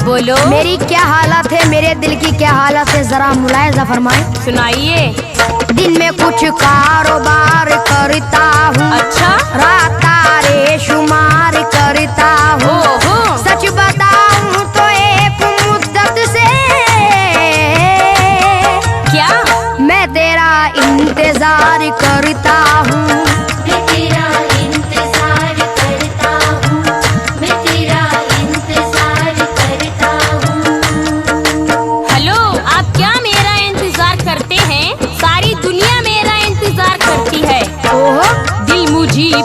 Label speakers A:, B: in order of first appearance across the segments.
A: बोलो।
B: मेरी क्या हालत है, मेरे दिल की क्या हालत है, जरा मुलायजा फरमाए।
A: सुनाइए।
B: दिन में कुछ कारोबार करता हूँ,
A: अच्छा।
B: रात तारे शुमार करता हूँ। सच बताऊँ तो एक मुद्दत से
A: क्या
B: मैं तेरा इंतजार करता हूँ।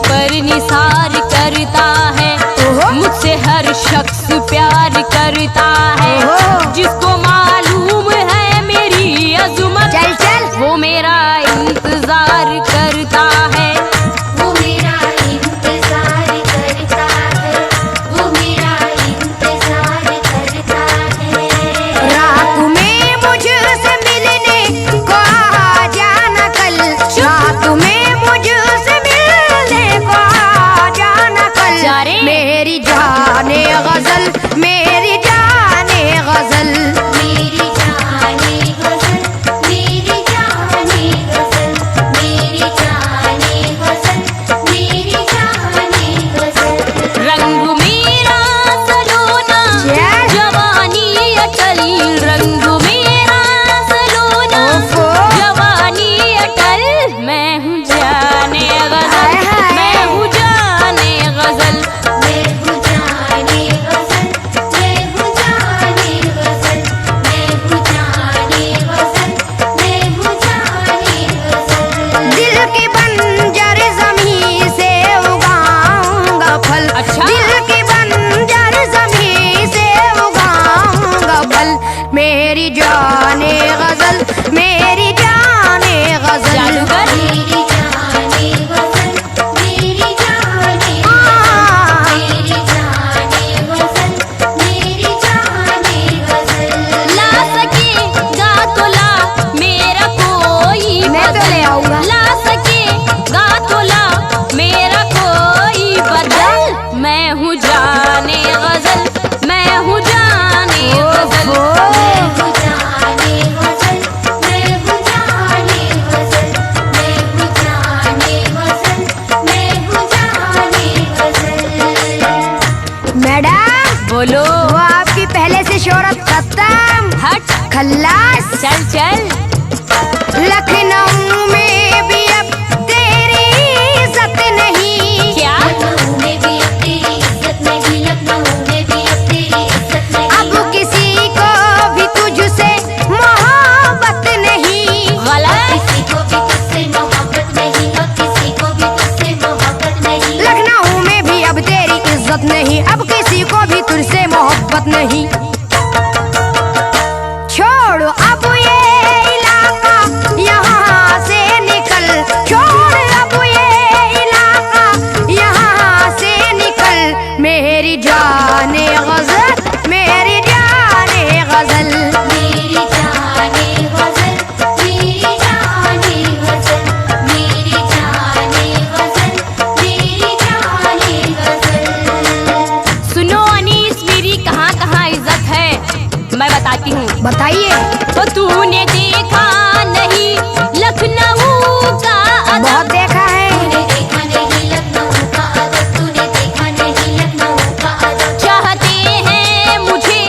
A: पर निसार करता है, मुझसे हर शख्स प्यार करता है। जिसको मालूम है मेरी अज़मत,
B: चल चल
A: वो मेरा इंतजार करता है।
C: वो मेरा इंतजार करता है, वो मेरा इंतजार करता है।
B: रात में मुझसे मिलने को आ जाना कल, रात में मुझसे मिलने को आ जाना कल। मेरी जाने गजल, मेरी जाने गजल,
C: मेरी जाने गजल, मेरी जाने गजल, मेरी जाने गजल, मेरी जाने गजल।
A: रंग मेरा सलोना जवानी अटल, रंग मेरा सलोना जवानी अटल। मैं हूँ जाने गजल, मैं हूँ जाने गजल।
C: मैं हूँ जाने गजल, मैं हूँ जाने गजल, मैं हूँ जाने गजल, मैं हूँ जाने गजल।
B: दिल की बंजर ज़मीं से उगाऊंगा फल।
A: अच्छा।
B: दिल की बंजर ज़मीं से उगाऊंगा फल। मेरी जाने गजल, मेरी जाने गजल,
A: जादूगर।
C: मेरी जाने गजल, मेरी जाने मेरी जाने गजल, मेरी जाने गजल।
A: ला सकेगा तो ला मेरा कोई
B: मैं तो ले आऊंगा।
A: ला सकेगा तो ला मेरा कोई बदल। मैं हूँ जाने गजल, मैं हूँ जाने गजल।
C: मैं हूँ जाने गजल, मैं हूँ जाने गजल, मैं हूँ जाने गजल, मैं हूँ जाने गजल।
B: मैडम
A: बोलो।
B: वो आपकी पहले से शोहरत खत्म,
A: हट।
B: खल्लास।
A: चल चल।
B: लखनऊ में भी अब तेरी इज्जत नहीं।
A: क्या
C: लखनऊ में भी अब तेरी इज्जत नहीं, लखनऊ में भी अब तेरी इज्जत नहीं।
B: अब किसी को भी तुझसे मोहब्बत नहीं।
A: गलत।
C: किसी को भी तुझसे मोहब्बत नहीं, अब किसी को भी तुझसे मोहब्बत नहीं।
B: लखनऊ में भी अब तेरी इज्जत नहीं, अब किसी को भी तुझसे मोहब्बत नहीं। छोड़ अब ये इलाका, यहाँ से निकल। छोड़ अब ये इलाका, यहाँ से निकल। मेरी जाने गजल, मेरी जाने गजल,
C: मेरी जाने गजल, मेरी जाने गजल, मेरी जाने गजल, मेरी जाने गजल।
A: सुनो अनीस, मेरी कहाँ कहाँ इज्जत है मैं बताती हूँ।
B: बताइए।
A: तो तूने देखा नहीं लखनऊ का अदब।
B: बहुत देखा है।
C: तूने देखा नहीं लखनऊ का अदब, तूने देखा नहीं लखनऊ का अदब।
A: चाहते हैं मुझे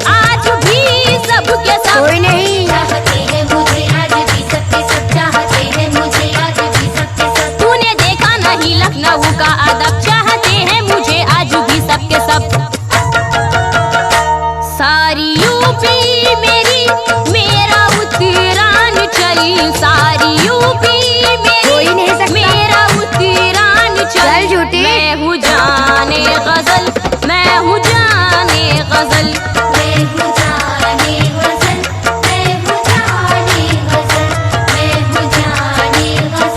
A: आज भी सबके सब।
B: कोई नहीं।
C: चाहते हैं मुझे आज भी सबके सब, चाहते हैं मुझे आज भी सबके सब।
A: तूने देखा नहीं लखनऊ का अदब, चाहते हैं मुझे आज भी सबके सब। सारी यूपी मेरी, मेरा उत्तरांचल। सारी यूपी
B: कोई नहीं
A: मेरी,
B: सकता।
A: मेरा उत्तरांचल।
B: चल झूठी।
A: मैं हूँ जाने गजल, मैं हूँ जाने गजल।
C: मैं हूँ जाने गजल, मैं हूँ जाने गजल, मैं हूँ जाने गजल,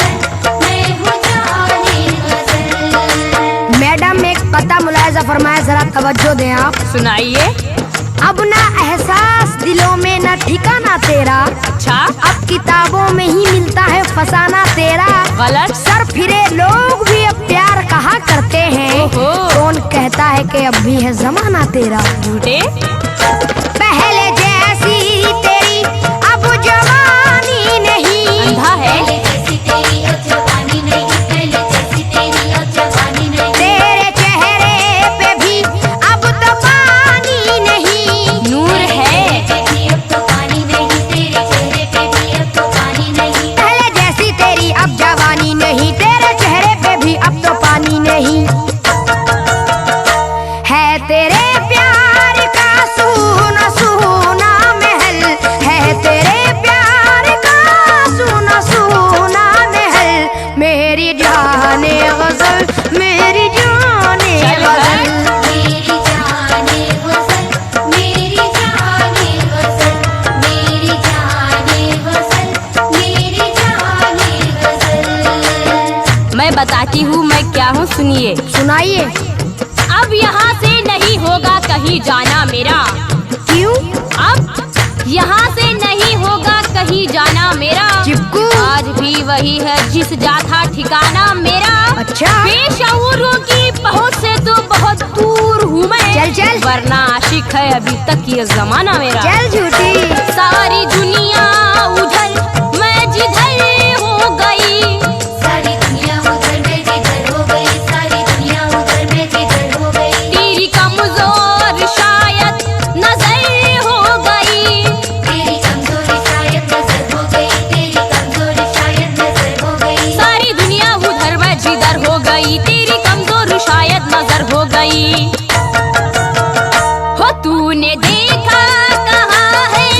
B: क्या फरमाया, जरा तवज्जो दें आप।
A: सुनाइए।
B: अब ना एहसास दिलों में न ठिकाना तेरा,
A: अच्छा,
B: अब किताबों में ही मिलता है फसाना तेरा।
A: गलत।
B: सर फिरे लोग भी अब प्यार कहा करते हैं,
A: ओहो।
B: कौन कहता है कि अब भी है जमाना तेरा।
A: झूठे।
B: पहले जैसी तेरी अब जवानी नहीं,
A: अंधा है।
C: पहले जैसी तेरी अब जवानी नहीं, पहले जैसी तेरी अब जवानी नहीं।
B: तेरे चेहरे पे भी अब तो पानी नहीं।
A: नूर है।
C: अब तो पानी नहीं, तेरे चेहरे पे भी अब तो पानी नहीं।
B: पहले जैसी तेरी अब जवानी नहीं, तेरे चेहरे पे भी अब तो पानी नहीं। है तेरे प्यार का सूना सूना महल, है तेरे प्यार का सूना सूना महल। मेरी जाने गजल, मेरी जाने गजल।
C: मेरी जाने गजल, मेरी जाने गजल, मेरी जाने गजल, मेरी जाने गजल।
A: मैं बताती हूँ मैं क्या हूँ, सुनिए।
B: सुनाइए।
A: अब यहाँ से नहीं होगा कहीं जाना मेरा।
B: क्यों?
A: अब यहाँ से नहीं होगा कहीं जाना मेरा।
B: चिपकू।
A: आज भी वही है जिस जाता ठिकाना मेरा।
B: अच्छा।
A: बेशऊरों की पहुँच से तो बहुत दूर हूँ मैं।
B: चल चल।
A: वरना आशिक है अभी तक ये जमाना मेरा।
B: चल झूठी।
A: सारी दुनिया उधर मैं जिधर हो गई।
C: सारी दुनिया उधर मैं जिधर हो गई, सारी दुनिया उधर मैं जिधर हो गई।
A: तेरी कमजोर शायद नजर हो गई।
C: तेरी कमजोरी शायद नजर हो गई, तेरी कमजोरी शायद नजर हो गई।
A: सारी दुनिया उधर मैं जिधर हो गई, तेरी कमजोर शायद नजर हो गई। हो तूने देखा कहाँ है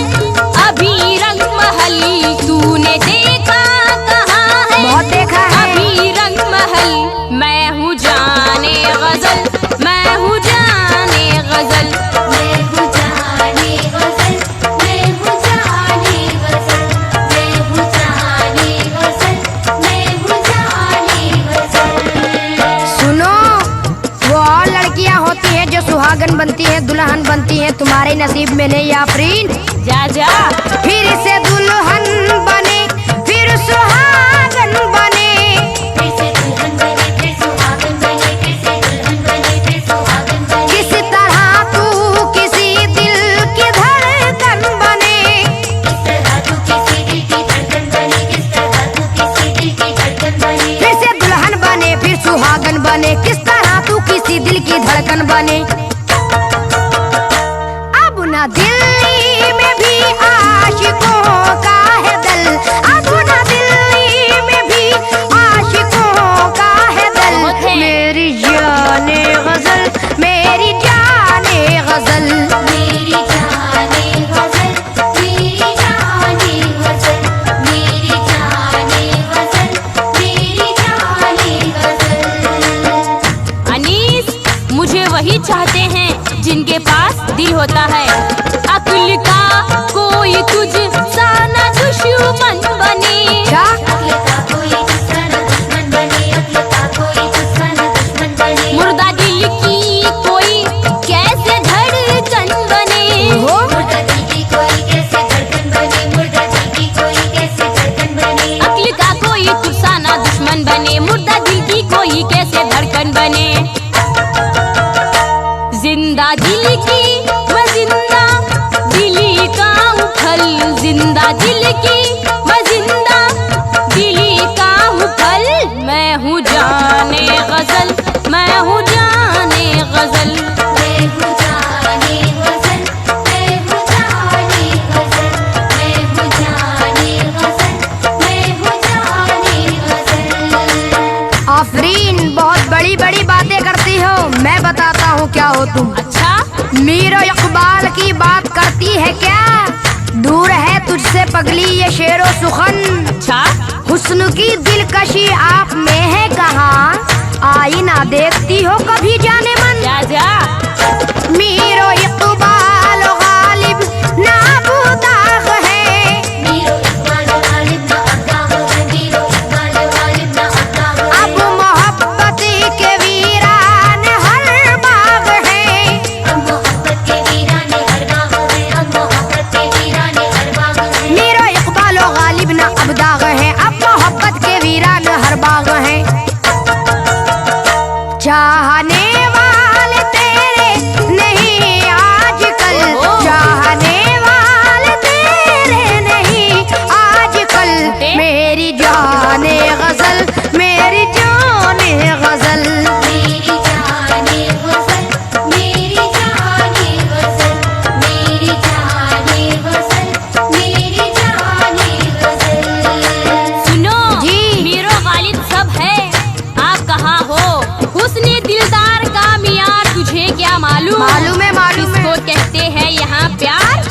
A: अभी रंग महल, तूने देखा कहाँ है
B: बहुत देखा है।
A: अभी रंग महल। मैं हूँ जाने गजल, मैं हूँ जाने गजल।
C: मैं हूँ जाने गजल, मैं हूँ जाने गजल, मैं हूँ जाने गजल, मैं हूँ जाने गजल।
B: सुनो, वो और लड़कियां होती हैं जो सुहागन बनती हैं, दुल्हन बनती हैं, तुम्हारे नसीब में नहीं आफरीन।
A: जा जा।
B: फिर से दुल्हन बने, फिर सुहागन बने।
C: फिर से दुल्हन बने, फिर सुहागन बने, फिर से दुल्हन बने, फिर सुहागन बने।
B: किस तरह तू किसी दिल की धड़कन बने।
C: किस तरह तू किसी दिल की धड़कन बने, किस तरह तू किसी दिल की धड़कन बने।
B: फिर से दुल्हन बने, फिर सुहागन बने, किस तरह तू किसी दिल की धड़कन बने। अब ना दिल्ली में भी आशिकों का है दल, अब ना दिल्ली में भी आशिकों का है दल।
A: बहुत है।
B: मेरी जाने गजल, मेरी जाने गजल।
C: मेरी जाने गजल, मेरी जाने गजल, मेरी जाने गजल, मेरी जाने गजल।
A: अनीस, मुझे वही चाहते हैं जिनके पास दिल होता है। अक्ल का कोई तुझ सा न दुश्मन बने।
B: क्या?
C: अक्ल का कोई दूसरा न दुश्मन बने, अक्ल का कोई दूसरा न दुश्मन बने।
A: मुर्दा दिल की कोई कैसे धड़कन बने।
B: हो?
C: मुर्दा दिल की कोई कैसे धड़कन बने, मुर्दा दिल की कोई कैसे धड़कन बने।
A: अक्ल का कोई तुझ सा न दुश्मन बने, मुर्दा दिल की कोई कैसे धड़कन बने। जिंदा दिल की मैं जिंदा दिली का हूँ फल, जिंदा दिल की मैं जिंदा दिली का हूँ फल। मैं हूँ जाने गजल, मैं हूँ जाने गजल।
C: मैं हूँ जाने गजल, मैं हूँ जाने गजल, मैं हूँ जाने गजल, मैं हूँ जाने गजल।
B: आफरीन, बहुत बड़ी बड़ी बातें करती हो, मैं बताता हूँ क्या हो तुम।
A: अच्छा,
B: मीर इकबाल की बात करती है क्या? दूर है तुझसे पगली ये शेरो सुखन।
A: अच्छा।
B: हुस्न की दिलकशी आप में है कहाँ, आईना देखती हो कभी जाने मन।
A: जा जा।
B: मीरो इकबाल गालिब ना बुदाग है,
C: मीरो इकबाल गालिब ना अताब है, मीरो इकबाल गालिब ना अताब है।
B: अब मोहब्बत के वीरान हर बाग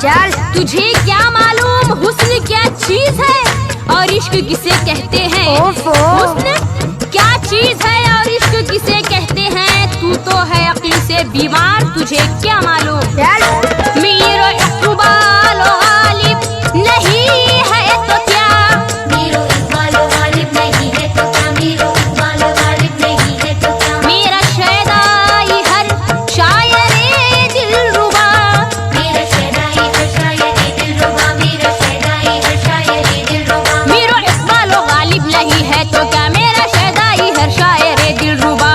B: चल।
A: तुझे क्या मालूम हुस्न क्या चीज है और इश्क किसे कहते हैं?
B: ओफो।
A: हुस्न क्या चीज है और इश्क किसे कहते हैं? तू तो है अक्ल से बीमार, तुझे क्या मालूम?
B: चल।
A: मीरो इकबाल गालिब नहीं है तो क्या?
C: मीरो इकबाल गालिब नहीं है तो क्या? मीरो इकबाल गालिब नहीं है तो क्या?
A: मेरा शैदाई हर शायरे दिलरुबा,
C: मेरा शहनाई हर शायरी दिलरुबा, मेरा शहनाई हर शायरी दिलरुबा।
A: मीरो इकबाल गालिब नहीं है तो क्या? मेरा शैदाई हर शायरे दिलरुबा।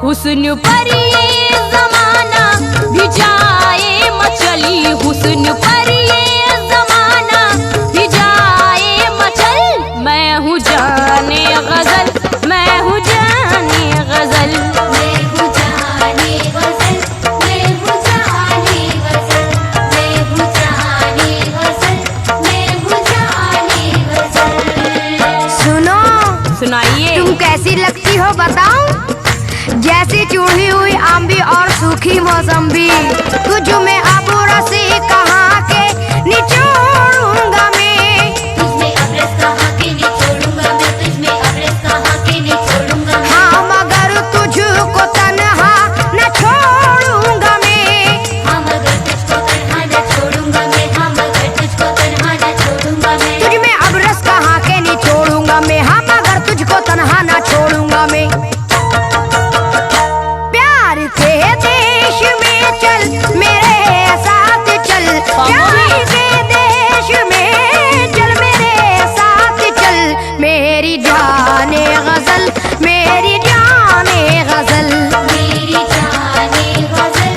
A: हुस्न पर ये जमाना भी जाए मचली, हुस्न पर ये जमाना भी जाए मचल। मैं हूँ जाने गजल, मैं हूँ जाने गजल।
C: मैं हूँ जाने गजल, मैं हूँ जाने गजल, मैं हूँ जाने गजल, मैं हूँ जाने गजल।
B: सुनो,
A: सुनाइए।
B: तुम कैसी लगती हो बताऊं? जैसी चूड़ी हुई आंबी और सूखी मौसम्बी। तुझ में अब रसी कहाँ के निचोड़ूंगा मैं।
C: तुझमें अब रस कहाँ के निचोड़ूंगा मैं, तुझमें अब रस कहाँ के निचोड़ूंगा मैं।
B: हाँ मगर तुझको तन्हा न छोड़ूंगा मैं।
C: हाँ मगर तुझको तन्हा न छोड़ूंगा मैं, हाँ मगर तुझको तन्हा न छोड़ूंगा मैं।
B: तुझ में अब रस कहाँ के निचोड़ूंगा मैं। हाँ मगर तुझको तन्हा न छोड़ूंगा मैं। प्यार के देश में चल मेरे साथ चल, प्यार के देश में चल मेरे साथ चल। मेरी जाने गजल, मेरी जाने गजल।
C: मेरी जाने गजल,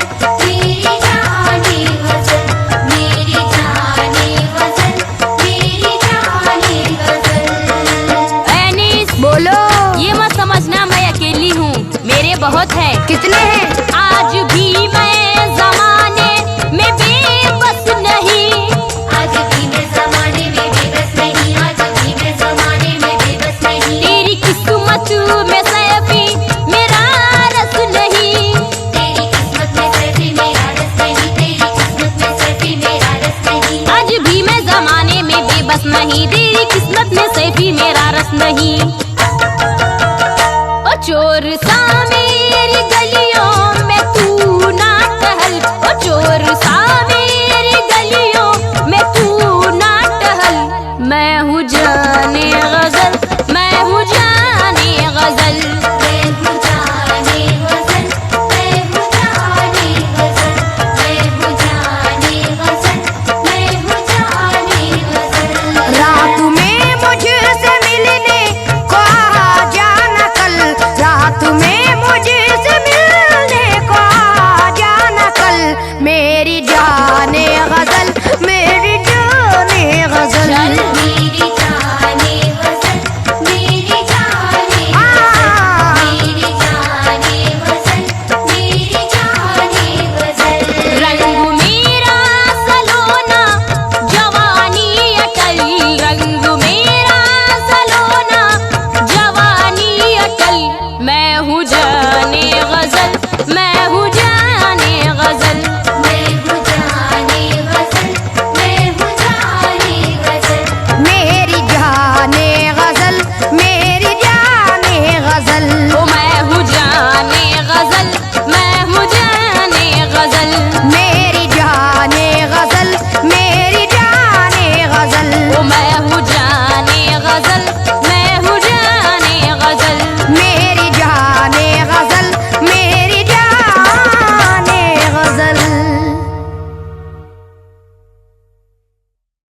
C: मेरी जाने गजल, मेरी जाने गजल, मेरी जाने गजल।
A: एनीस,
B: बोलो।
A: ये मत समझना मैं अकेली हूँ, मेरे बहुत है।
B: कितने हैं?
A: आज भी मैं जमाने में बेबस नहीं,
C: आज भी मैं ज़माने में बेबस नहीं, आज भी मैं ज़माने में बेबस नहीं।
A: तेरी किस्मत में सैफी मेरा रस नहीं।
C: तेरी किस्मत में सैफी मेरा रस नहीं, तेरी किस्मत में सैफी मेरा रस नहीं।
A: आज भी मैं जमाने में बेबस नहीं, तेरी किस्मत में सैफी मेरा रस नहीं। ओ चोर सा मेरी गलियों में तू ना टहल, ओ चोर सा मेरी गलियों में तू ना टहल। मैं हूँ जाने गजल,